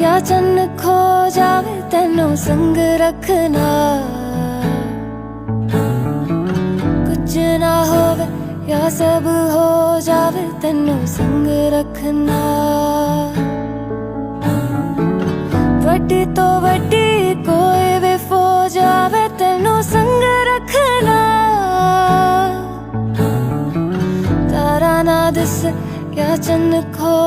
या चन्न खो जावे तेनू संग रखना, कुछ ना होवे या सब हो जावे तेनू संग रखना। वड्डी तो वड्डी कोई भी फौज आवे तेनू संग रखना, तारा ना दिस या चन्न खो